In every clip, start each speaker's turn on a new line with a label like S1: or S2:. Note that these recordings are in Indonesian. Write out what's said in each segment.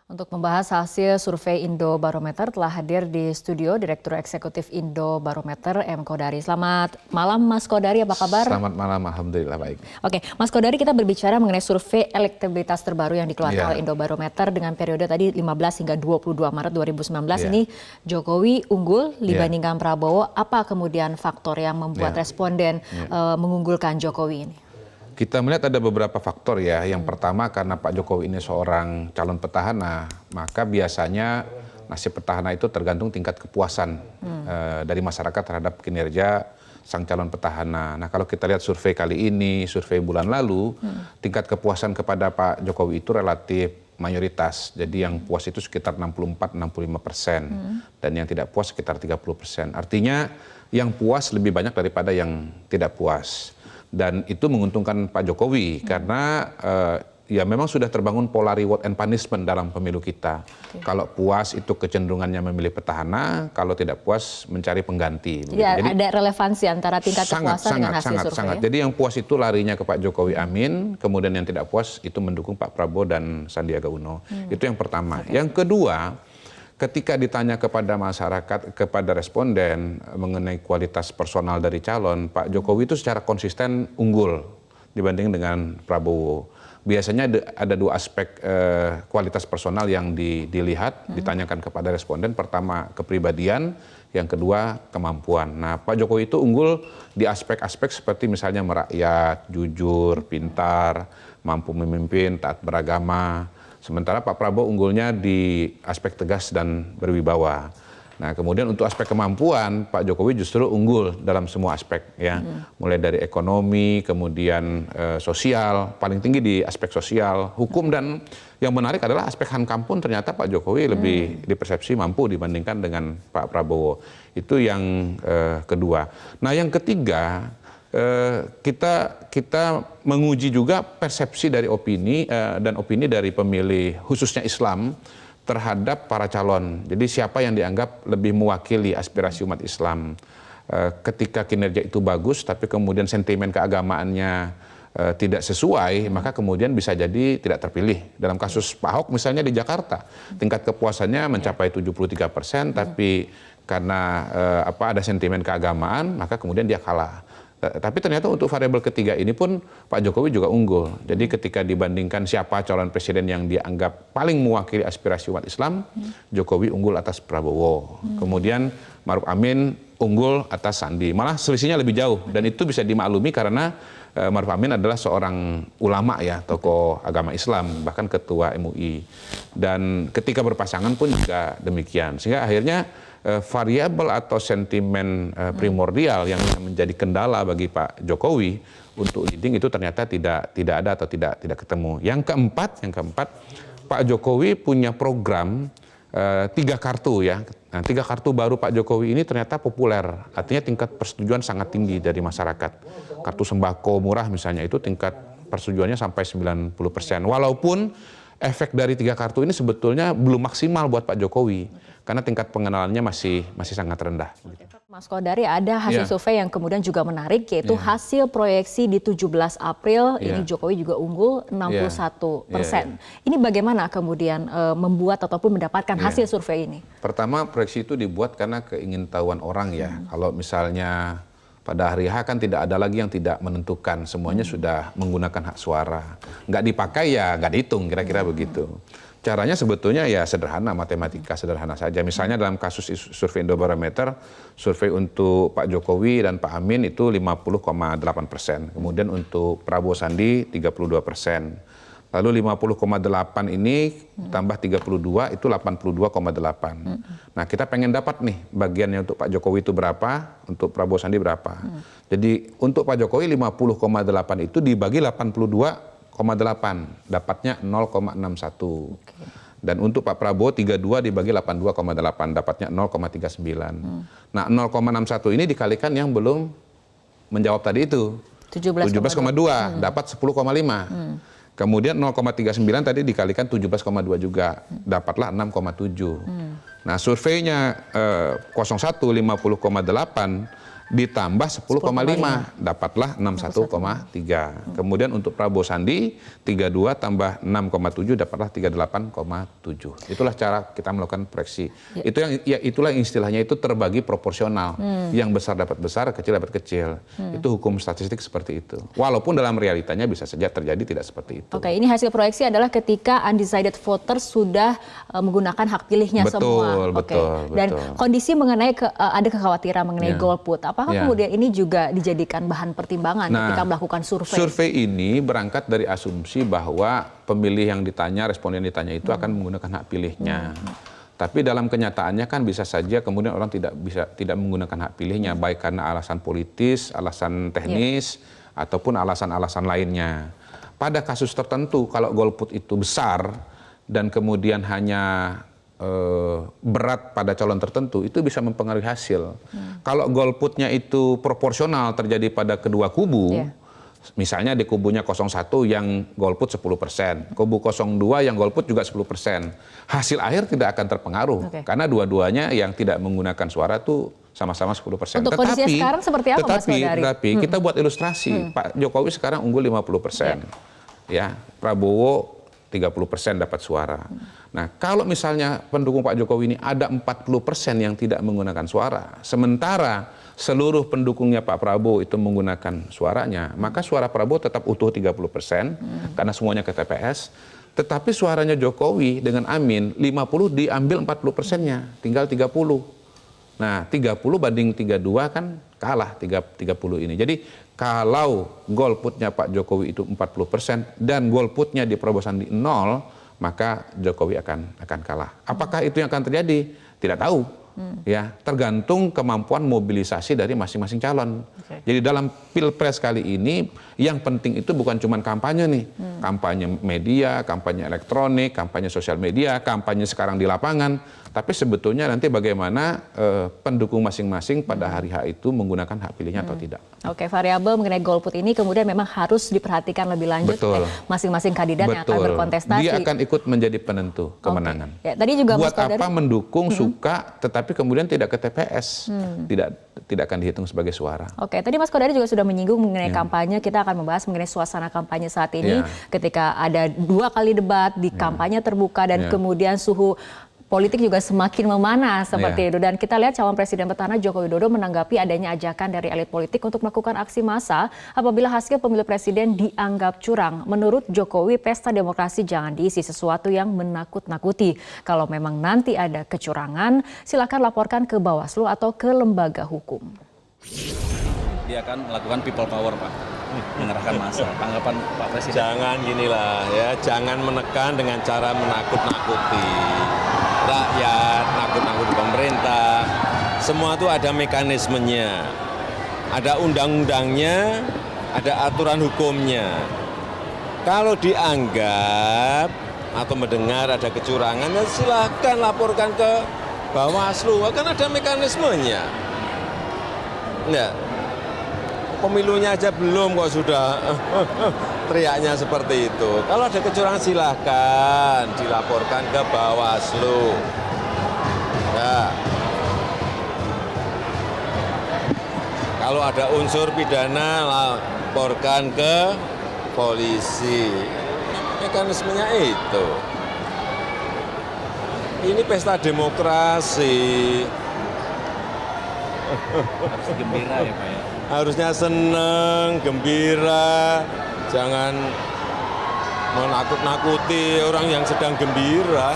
S1: Untuk membahas hasil survei Indobarometer telah hadir di studio Direktur Eksekutif Indobarometer M. Kodari. Selamat malam Mas Kodari, apa kabar?
S2: Selamat malam, alhamdulillah baik.
S1: Oke, Mas Kodari, kita berbicara mengenai survei elektabilitas terbaru yang dikeluarkan oleh Indobarometer dengan periode tadi 15 hingga 22 Maret 2019 ini Jokowi unggul dibandingkan Prabowo. Apa kemudian faktor yang membuat responden mengunggulkan Jokowi ini?
S2: Kita melihat ada beberapa faktor ya. Yang pertama karena Pak Jokowi ini seorang calon petahana, maka biasanya nasib petahana itu tergantung tingkat kepuasan dari masyarakat terhadap kinerja sang calon petahana. Nah kalau kita lihat survei kali ini, survei bulan lalu, tingkat kepuasan kepada Pak Jokowi itu relatif mayoritas. Jadi yang puas itu sekitar 64-65%. Dan yang tidak puas sekitar 30%. Artinya yang puas lebih banyak daripada yang tidak puas. Dan itu menguntungkan Pak Jokowi karena ya memang sudah terbangun pola reward and punishment dalam pemilu kita. Kalau puas itu kecenderungannya memilih petahana, kalau tidak puas mencari pengganti.
S1: Ya, jadi ada relevansi antara tingkat kepuasan dengan hasil survei.
S2: Sangat. Jadi yang puas itu larinya ke Pak Jokowi amin, kemudian yang tidak puas itu mendukung Pak Prabowo dan Sandiaga Uno. Itu yang pertama. Yang kedua, ketika ditanya kepada masyarakat, kepada responden mengenai kualitas personal dari calon, Pak Jokowi itu secara konsisten unggul dibanding dengan Prabowo. Biasanya ada dua aspek kualitas personal yang dilihat, ditanyakan kepada responden. Pertama, kepribadian, yang kedua, kemampuan. Nah, Pak Jokowi itu unggul di aspek-aspek seperti misalnya merakyat, jujur, pintar, mampu memimpin, taat beragama. Sementara Pak Prabowo unggulnya di aspek tegas dan berwibawa. Nah kemudian untuk aspek kemampuan Pak Jokowi justru unggul dalam semua aspek ya. Mulai dari ekonomi, kemudian sosial, paling tinggi di aspek sosial, hukum, dan yang menarik adalah aspek hankam pun ternyata Pak Jokowi lebih dipersepsi mampu dibandingkan dengan Pak Prabowo. Itu yang kedua. Nah yang ketiga, kita menguji juga persepsi dari opini dan opini dari pemilih khususnya Islam terhadap para calon. Jadi siapa yang dianggap lebih mewakili aspirasi umat Islam. Ketika kinerja itu bagus tapi kemudian sentimen keagamaannya tidak sesuai, maka kemudian bisa jadi tidak terpilih. Dalam kasus Pak Ahok misalnya di Jakarta, tingkat kepuasannya mencapai 73%, tapi karena ada sentimen keagamaan, maka kemudian dia kalah. Tapi ternyata untuk variabel ketiga ini pun Pak Jokowi juga unggul. Jadi ketika dibandingkan siapa calon presiden yang dianggap paling mewakili aspirasi umat Islam, Jokowi unggul atas Prabowo. Kemudian Maruf Amin unggul atas Sandi. Malah selisihnya lebih jauh dan itu bisa dimaklumi karena Maruf Amin adalah seorang ulama ya, tokoh agama Islam, bahkan ketua MUI. Dan ketika berpasangan pun juga demikian. Sehingga akhirnya variabel atau sentimen primordial yang menjadi kendala bagi Pak Jokowi untuk leading itu ternyata tidak ada atau tidak ketemu. Yang keempat, Pak Jokowi punya program 3 kartu ya. Nah, 3 kartu baru Pak Jokowi ini ternyata populer. Artinya tingkat persetujuan sangat tinggi dari masyarakat. Kartu sembako murah misalnya itu tingkat persetujuannya sampai 90%. Walaupun efek dari 3 kartu ini sebetulnya belum maksimal buat Pak Jokowi karena tingkat pengenalannya masih sangat rendah.
S1: Mas Kodari, ada hasil survei yang kemudian juga menarik, yaitu hasil proyeksi di 17 April ini Jokowi juga unggul 61%. Ini bagaimana kemudian membuat ataupun mendapatkan hasil survei ini?
S2: Pertama, proyeksi itu dibuat karena keingintahuan orang ya. Kalau misalnya pada hari H kan tidak ada lagi yang tidak menentukan, semuanya sudah menggunakan hak suara. Nggak dipakai ya nggak dihitung, kira-kira begitu. Caranya sebetulnya ya sederhana, matematika sederhana saja. Misalnya dalam kasus survei Indobarometer, survei untuk Pak Jokowi dan Pak Amin itu 50,8%. Kemudian untuk Prabowo Sandi 32%. Lalu 50,8 ini tambah 32 itu 82,8. Nah kita pengen dapat nih bagiannya untuk Pak Jokowi itu berapa, untuk Prabowo Sandi berapa. Jadi untuk Pak Jokowi 50,8 itu dibagi 82,8, dapatnya 0,61. Dan untuk Pak Prabowo 32 dibagi 82,8, dapatnya 0,39. Nah 0,61 ini dikalikan yang belum menjawab tadi itu. 17,2 dapat 10,5. Kemudian 0,39 tadi dikalikan 17,2 juga, dapatlah 6,7. Nah surveinya 01 50,8 ditambah 10,5 dapatlah 61,3. Kemudian untuk Prabowo Sandi 32 tambah 6,7 dapatlah 38,7. Itulah cara kita melakukan proyeksi. Itu yang itulah istilahnya itu terbagi proporsional. Yang besar dapat besar, kecil dapat kecil. Itu hukum statistik seperti itu. Walaupun dalam realitanya bisa saja terjadi tidak seperti itu.
S1: Oke, ini hasil proyeksi adalah ketika undecided voters sudah menggunakan hak pilihnya semua.
S2: Betul.
S1: Dan kondisi mengenai ada kekhawatiran mengenai golput. Apakah kemudian ini juga dijadikan bahan pertimbangan ketika melakukan survei?
S2: Survei ini berangkat dari asumsi bahwa pemilih yang ditanya, responden yang ditanya itu akan menggunakan hak pilihnya. Tapi dalam kenyataannya kan bisa saja kemudian orang tidak menggunakan hak pilihnya, baik karena alasan politis, alasan teknis, ataupun alasan-alasan lainnya. Pada kasus tertentu kalau golput itu besar dan kemudian hanya berat pada calon tertentu, itu bisa mempengaruhi hasil. Kalau golputnya itu proporsional terjadi pada kedua kubu, misalnya di kubunya 01 yang golput 10%, kubu 02 yang golput juga 10%, hasil akhir tidak akan terpengaruh karena dua-duanya yang tidak menggunakan suara itu sama-sama 10%.
S1: Untuk kondisinya sekarang seperti apa, Mas Kodari?
S2: Tetapi kita buat ilustrasi, Pak Jokowi sekarang unggul 50%, ya Prabowo 30% dapat suara. Nah, kalau misalnya pendukung Pak Jokowi ini ada 40% yang tidak menggunakan suara, sementara seluruh pendukungnya Pak Prabowo itu menggunakan suaranya, maka suara Prabowo tetap utuh 30% karena semuanya ke TPS, tetapi suaranya Jokowi dengan Amin 50 diambil 40%-nya, tinggal 30. Nah, 30 banding 32 kan kalah 30 ini. Jadi kalau golputnya Pak Jokowi itu 40% dan golputnya di Prabowo Sandi 0, maka Jokowi akan kalah. Apakah itu yang akan terjadi? Tidak tahu. Ya, tergantung kemampuan mobilisasi dari masing-masing calon. Jadi dalam Pilpres kali ini yang penting itu bukan cuma kampanye nih. Kampanye media, kampanye elektronik, kampanye sosial media, kampanye sekarang di lapangan. Tapi sebetulnya nanti bagaimana pendukung masing-masing pada hari H itu menggunakan hak pilihnya atau tidak.
S1: Oke, variabel mengenai golput ini kemudian memang harus diperhatikan lebih lanjut oleh masing-masing kandidat yang akan berkontestasi.
S2: Dia akan ikut menjadi penentu kemenangan.
S1: Ya, tadi juga
S2: buat apa mendukung, suka, tetapi kemudian tidak ke TPS, tidak akan dihitung sebagai suara.
S1: Oke, tadi Mas Kodari juga sudah menyinggung mengenai kampanye. Kita akan membahas mengenai suasana kampanye saat ini ketika ada 2 kali debat di kampanye terbuka dan kemudian suhu politik juga semakin memanas seperti itu. Dan kita lihat calon presiden petahana Joko Widodo menanggapi adanya ajakan dari elit politik untuk melakukan aksi massa apabila hasil pemilu presiden dianggap curang. Menurut Jokowi, pesta demokrasi jangan diisi sesuatu yang menakut-nakuti. Kalau memang nanti ada kecurangan, silakan laporkan ke Bawaslu atau ke lembaga hukum.
S3: Dia akan melakukan people power, Pak. Mengerahkan massa. Tanggapan Pak Presiden.
S4: Jangan ginilah ya, jangan menekan dengan cara menakut-nakuti rakyat, nakut-nakuti pemerintah. Semua itu ada mekanismenya, ada undang-undangnya, ada aturan hukumnya. Kalau dianggap atau mendengar ada kecurangan, ya silahkan laporkan ke Bawaslu, kan ada mekanismenya. Enggak. Pemilunya aja belum kok sudah teriaknya seperti itu. Kalau ada kecurangan silahkan dilaporkan ke Bawaslu. Ya. Kalau ada unsur pidana laporkan ke polisi. Mekanismenya itu. Ini pesta demokrasi.
S3: Harus gembira ya, Pak ya.
S4: Harusnya seneng, gembira, jangan menakut-nakuti orang yang sedang gembira.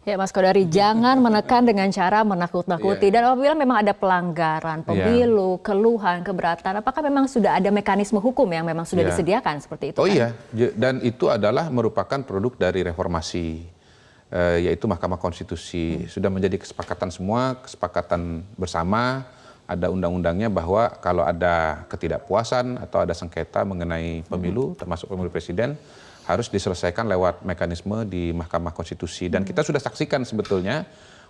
S1: Ya Mas Kodari, jangan menekan dengan cara menakut-nakuti. Dan apabila memang ada pelanggaran pemilu, keluhan, keberatan, apakah memang sudah ada mekanisme hukum yang memang sudah disediakan seperti itu?
S2: Oh iya, dan itu adalah merupakan produk dari reformasi, yaitu Mahkamah Konstitusi. Sudah menjadi kesepakatan semua, kesepakatan bersama. Ada undang-undangnya bahwa kalau ada ketidakpuasan atau ada sengketa mengenai pemilu, termasuk pemilu presiden, harus diselesaikan lewat mekanisme di Mahkamah Konstitusi. Dan kita sudah saksikan sebetulnya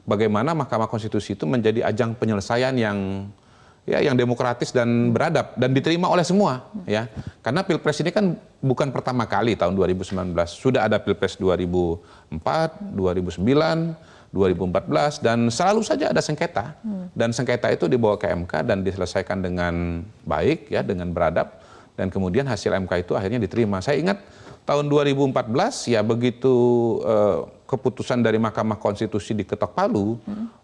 S2: bagaimana Mahkamah Konstitusi itu menjadi ajang penyelesaian yang demokratis dan beradab dan diterima oleh semua, ya. Karena Pilpres ini kan bukan pertama kali tahun 2019. Sudah ada Pilpres 2004, 2009, 2014 dan selalu saja ada sengketa dan sengketa itu dibawa ke MK dan diselesaikan dengan baik ya, dengan beradab, dan kemudian hasil MK itu akhirnya diterima. Saya ingat tahun 2014 ya, begitu keputusan dari Mahkamah Konstitusi diketok palu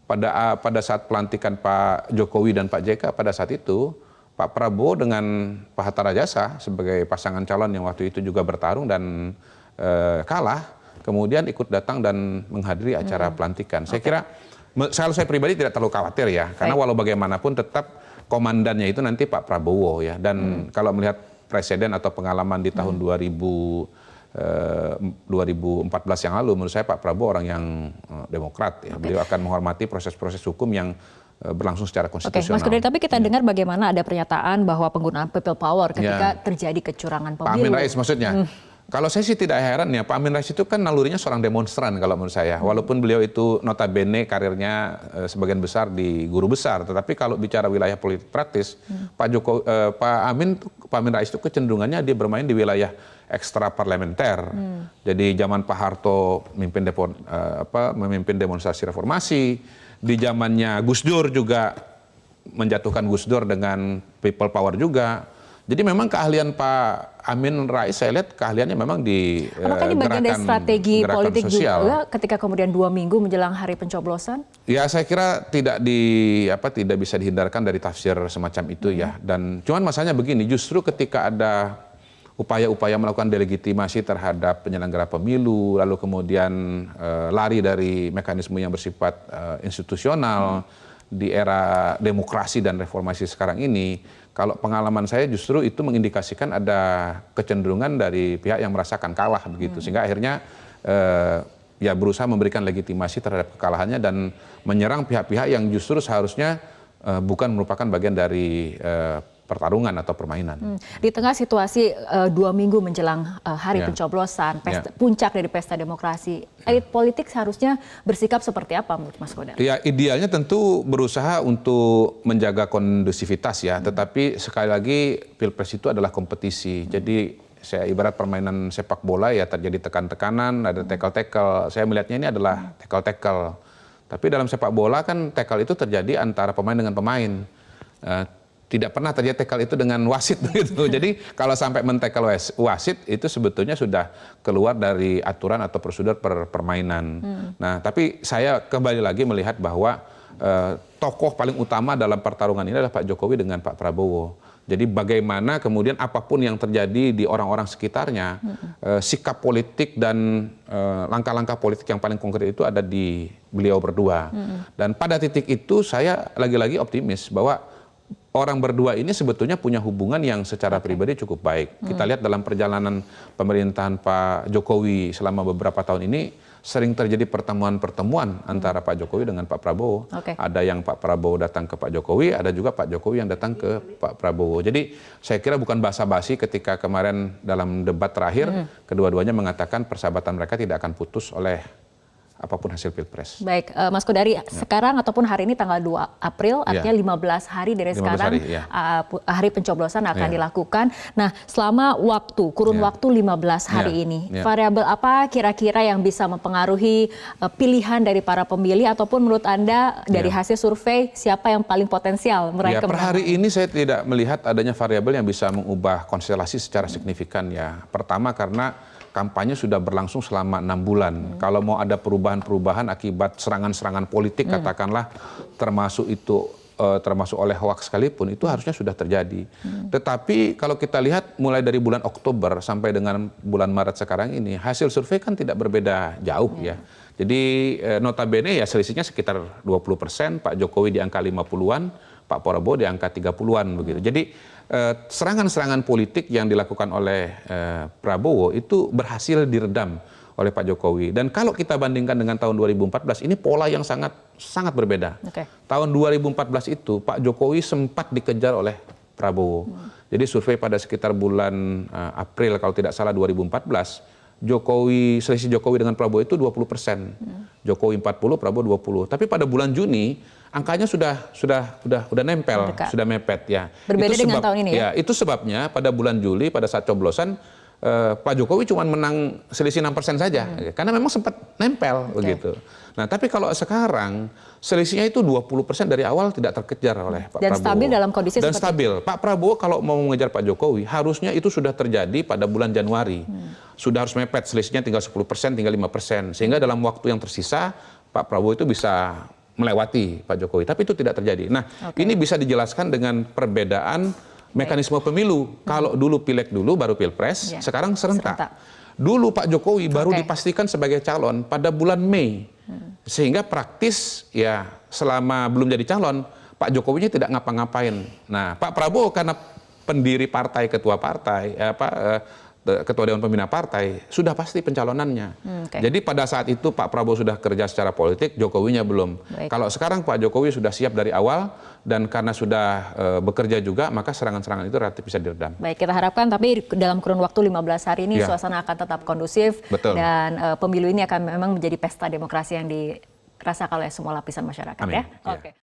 S2: pada saat pelantikan Pak Jokowi dan Pak JK, pada saat itu Pak Prabowo dengan Pak Hatta Rajasa sebagai pasangan calon yang waktu itu juga bertarung dan kalah, kemudian ikut datang dan menghadiri acara pelantikan. Saya kira, kalau saya pribadi tidak terlalu khawatir ya, karena walau bagaimanapun tetap komandannya itu nanti Pak Prabowo ya. Dan kalau melihat presiden atau pengalaman di tahun 2014 yang lalu, menurut saya Pak Prabowo orang yang demokrat ya. Beliau akan menghormati proses-proses hukum yang berlangsung secara konstitusional.
S1: Mas Kodari, tapi kita dengar bagaimana ada pernyataan bahwa penggunaan people power ketika terjadi kecurangan pemilu.
S2: Pak Amin Rais maksudnya. Kalau saya sih tidak heran ya, Pak Amin Rais itu kan nalurinya seorang demonstran kalau menurut saya. Walaupun beliau itu notabene karirnya sebagian besar di guru besar, tetapi kalau bicara wilayah politik praktis, Pak Amin Rais itu kecenderungannya dia bermain di wilayah ekstra parlementer. Jadi zaman Pak Harto memimpin demonstrasi reformasi, di zamannya Gus Dur juga menjatuhkan Gus Dur dengan people power juga. Jadi memang keahlian Pak Amin Rais, saya lihat keahliannya memang di
S1: apakah ini bagian dari strategi politik
S2: sosial
S1: juga ketika kemudian 2 minggu menjelang hari pencoblosan?
S2: Ya, saya kira tidak bisa dihindarkan dari tafsir semacam itu ya. Dan cuman masalahnya begini, justru ketika ada upaya-upaya melakukan delegitimasi terhadap penyelenggara pemilu, lalu kemudian lari dari mekanisme yang bersifat institusional di era demokrasi dan reformasi sekarang ini, kalau pengalaman saya justru itu mengindikasikan ada kecenderungan dari pihak yang merasakan kalah begitu, sehingga akhirnya ya berusaha memberikan legitimasi terhadap kekalahannya dan menyerang pihak-pihak yang justru seharusnya bukan merupakan bagian dari pertarungan atau permainan.
S1: Di tengah situasi 2 minggu menjelang hari pencoblosan, puncak dari pesta demokrasi, elit politik seharusnya bersikap seperti apa menurut Mas Kodari?
S2: Ya, idealnya tentu berusaha untuk menjaga kondusivitas ya, tetapi sekali lagi Pilpres itu adalah kompetisi. Jadi saya ibarat permainan sepak bola ya, terjadi tekan-tekanan, ada tackle-tackle. Saya melihatnya ini adalah tackle-tackle. Tapi dalam sepak bola kan tackle itu terjadi antara pemain dengan pemain. Tidak pernah terjadi tackle itu dengan wasit begitu. Jadi kalau sampai men-tackle wasit itu sebetulnya sudah keluar dari aturan atau prosedur permainan. Nah, tapi saya kembali lagi melihat bahwa tokoh paling utama dalam pertarungan ini adalah Pak Jokowi dengan Pak Prabowo. Jadi bagaimana kemudian apapun yang terjadi di orang-orang sekitarnya, sikap politik dan langkah-langkah politik yang paling konkret itu ada di beliau berdua. Dan pada titik itu saya lagi-lagi optimis bahwa orang berdua ini sebetulnya punya hubungan yang secara pribadi cukup baik. Kita lihat dalam perjalanan pemerintahan Pak Jokowi selama beberapa tahun ini sering terjadi pertemuan-pertemuan antara Pak Jokowi dengan Pak Prabowo. Ada yang Pak Prabowo datang ke Pak Jokowi, ada juga Pak Jokowi yang datang ke Pak Prabowo. Jadi saya kira bukan basa-basi ketika kemarin dalam debat terakhir kedua-duanya mengatakan persahabatan mereka tidak akan putus oleh apapun hasil Pilpres.
S1: Baik, Mas Kodari, sekarang ataupun hari ini tanggal 2 April, artinya 15 hari dari sekarang, hari pencoblosan akan dilakukan. Nah, selama kurun waktu 15 hari ini, variabel apa kira-kira yang bisa mempengaruhi pilihan dari para pemilih, ataupun menurut Anda dari hasil survei, siapa yang paling potensial meraih kemenangan?
S2: Per hari ini saya tidak melihat adanya variabel yang bisa mengubah konstelasi secara signifikan ya. Pertama karena kampanye sudah berlangsung selama 6 bulan. Kalau mau ada perubahan-perubahan akibat serangan-serangan politik katakanlah termasuk oleh hoaks sekalipun itu harusnya sudah terjadi. Tetapi kalau kita lihat mulai dari bulan Oktober sampai dengan bulan Maret sekarang ini hasil survei kan tidak berbeda jauh ya. Jadi notabene ya selisihnya sekitar 20%, Pak Jokowi di angka 50-an, Pak Prabowo di angka 30-an begitu. Jadi serangan-serangan politik yang dilakukan oleh Prabowo itu berhasil diredam oleh Pak Jokowi. Dan kalau kita bandingkan dengan tahun 2014, ini pola yang sangat berbeda. Tahun 2014 itu Pak Jokowi sempat dikejar oleh Prabowo. Jadi survei pada sekitar bulan April kalau tidak salah 2014, selisih Jokowi dengan Prabowo itu 20%. Jokowi 40, Prabowo 20. Tapi pada bulan Juni angkanya sudah nempel, sudah mepet ya.
S1: Berbeda dengan tahun ini ya?
S2: Ya, itu sebabnya pada bulan Juli pada saat coblosan Pak Jokowi cuma menang selisih 6% saja, karena memang sempat nempel begitu. Nah, tapi kalau sekarang selisihnya itu 20% dari awal tidak terkejar oleh Pak Prabowo.
S1: Dan stabil dalam kondisi
S2: dan
S1: seperti
S2: stabil. Pak Prabowo kalau mau mengejar Pak Jokowi, harusnya itu sudah terjadi pada bulan Januari. Sudah harus mepet, selisihnya tinggal 10%, tinggal 5%. Sehingga dalam waktu yang tersisa, Pak Prabowo itu bisa melewati Pak Jokowi. Tapi itu tidak terjadi. Nah, ini bisa dijelaskan dengan perbedaan mekanisme pemilu. Kalau dulu pileg dulu, baru pilpres, sekarang serentak. Dulu Pak Jokowi baru dipastikan sebagai calon pada bulan Mei. Sehingga praktis ya selama belum jadi calon, Pak Jokowinya tidak ngapa-ngapain. Nah, Pak Prabowo karena pendiri partai, ketua partai, ketua Dewan Pembina Partai, sudah pasti pencalonannya. Jadi pada saat itu Pak Prabowo sudah kerja secara politik, Jokowinya belum. Kalau sekarang Pak Jokowi sudah siap dari awal, dan karena sudah bekerja juga, maka serangan-serangan itu relatif bisa diredam.
S1: Baik, kita harapkan tapi dalam kurun waktu 15 hari ini suasana akan tetap kondusif.
S2: Betul.
S1: Dan pemilu ini akan memang menjadi pesta demokrasi yang dirasakan oleh semua lapisan masyarakat.
S2: Amin.
S1: Ya. Oke.